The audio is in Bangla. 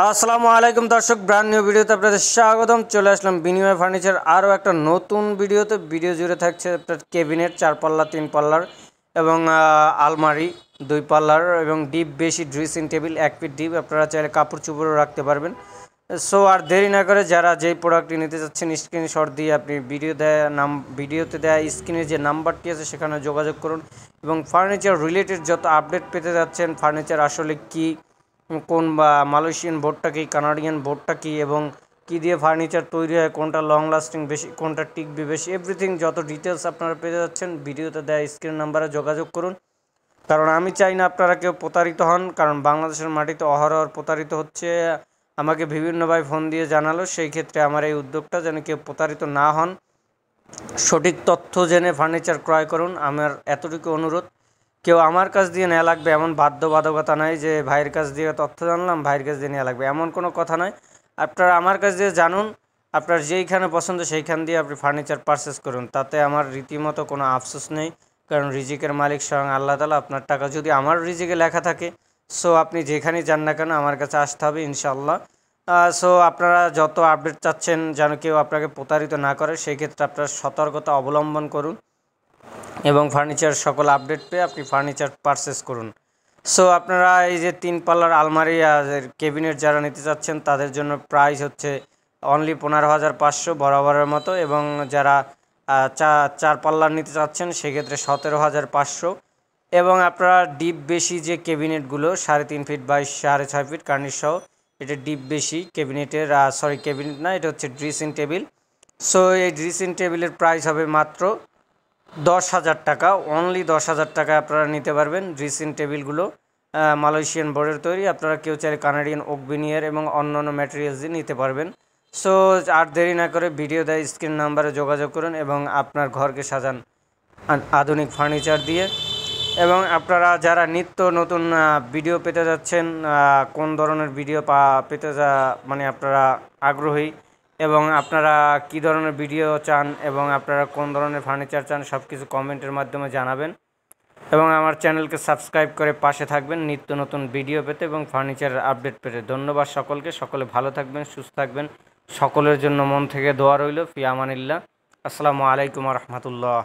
আসসালামু আলাইকুম দর্শক, ব্র্যান্ড নিউ ভিডিওতে আপনাদের স্বাগতম। চলে আসলাম বিনিময় ফার্নিচার আরও একটা নতুন ভিডিওতে। ভিডিও জুড়ে থাকছে আপনার ক্যাবিনেট 4 পাল্লা 3 পাল্লার এবং আলমারি 2 পাল্লার এবং ডিপ বেশি ড্রেসিং টেবিল 1 ফিট ডিপ। আপনারা চাইলে কাপড় চোপড়ও রাখতে পারবেন। সো আর দেরি না করে যারা যেই প্রোডাক্টটি নিতে চাচ্ছেন স্ক্রিনশট দিয়ে আপনি ভিডিওতে দেওয়া স্ক্রিনের যে নাম্বারটি আছে সেখানে যোগাযোগ করুন এবং ফার্নিচার রিলেটেড যত আপডেট পেতে যাচ্ছেন, ফার্নিচার আসলে কী, কোন বা মালয়েশিয়ান বোর্ডটা কি, কানাডিয়ান বোর্ডটা কি এবং কী দিয়ে ফার্নিচার তৈরি হয়, কোনটা লং লাস্টিং বেশি, কোনটা টিকবে বেশি, এভরিথিং যত ডিটেলস আপনারা পেয়ে যাচ্ছেন ভিডিওতে দেওয়া স্ক্রিন নাম্বারে যোগাযোগ করুন। কারণ আমি চাই না আপনারা কেউ প্রতারিত হন, কারণ বাংলাদেশের মাটিতে অহরহ প্রতারিত হচ্ছে। আমাকে বিভিন্ন ভাই ফোন দিয়ে জানালো, সেই ক্ষেত্রে আমার এই উদ্যোগটা যেন কেউ প্রতারিত না হন, সঠিক তথ্য জেনে ফার্নিচার ক্রয় করুন। আমার এতটুকু অনুরোধ। কেউ আমার কাছ দিয়ে নেওয়া লাগবে এমন বাধ্যবাধকতা নাই যে ভাইয়ের কাছ দিয়ে তথ্য জানলাম ভাইয়ের কাছ দিয়ে নেওয়া লাগবে, এমন কোনো কথা নয়। আপনারা আমার কাছ দিয়ে জানুন, আপনার যেইখানে পছন্দ সেইখান দিয়ে আপনি ফার্নিচার পারচেস করুন, তাতে আমার রীতিমতো কোনো আফসোস নেই। কারণ রিজিকের মালিক স্বয়ং আল্লাহ তাআলা। আপনার টাকা যদি আমার রিজিকে লেখা থাকে, সো আপনি যেখানেই যান না কেন আমার কাছে আসতে হবে ইনশাআল্লাহ। সো আপনারা যত আপডেট চাচ্ছেন যেন কেউ আপনাকে প্রতারিত না করে, সেই ক্ষেত্রে আপনারা সতর্কতা অবলম্বন করুন এবং ফার্নিচার সকল আপডেট পেয়ে আপনি ফার্নিচার পারচেস করুন। সো আপনারা এই যে 3 পাল্লার আলমারি আর ক্যাবিনেট যারা নিতে চাচ্ছেন তাদের জন্য প্রাইস হচ্ছে অনলি 15,500 বরাবরের মতো, এবং যারা 4 পাল্লার নিতে চাচ্ছেন সেক্ষেত্রে 17,500। এবং আপনারা ডিপ বেশি যে ক্যাবিনেটগুলো 3.5 ফিট বাই 6.5 ফিট কার্নিশ সহ, এটা ডিপ বেশি ক্যাবিনেটের, ক্যাবিনেট না, এটা হচ্ছে ড্রেসিং টেবিল। সো এই ড্রেসিং টেবিলের প্রাইস হবে মাত্র 10,000 টাকা, অনলি 10,000 টাকায় আপনারা নিতে পারবেন ড্রেসিং টেবিলগুলো। মালয়েশিয়ান বোর্ডের তৈরি, আপনারা কেউ চাইলে কানাডিয়ান ওক ভিনিয়ার এবং অন্যান্য ম্যাটেরিয়ালস দিয়ে নিতে পারবেন। সো আর দেরি না করে ভিডিও দেয় স্ক্রিন নাম্বারে যোগাযোগ করুন এবং আপনার ঘরকে সাজান আধুনিক ফার্নিচার দিয়ে। এবং আপনারা যারা নিত্য নতুন ভিডিও পেতে যাচ্ছেন, কোন ধরনের ভিডিও পেতে মানে আপনারা আগ্রহী এবং আপনারা কী ধরনের ভিডিও চান এবং আপনারা কোন ধরনের ফার্নিচার চান, সব কিছু কমেন্টের মাধ্যমে জানাবেন এবং আমার চ্যানেলকে সাবস্ক্রাইব করে পাশে থাকবেন নিত্য নতুন ভিডিও পেতে এবং ফার্নিচারের আপডেট পেতে। ধন্যবাদ সকলকে। সকলে ভালো থাকবেন, সুস্থ থাকবেন। সকলের জন্য মন থেকে দোয়া রইল। ফি আমানিল্লাহ। আসসালামু আলাইকুম ওয়া রাহমাতুল্লাহ।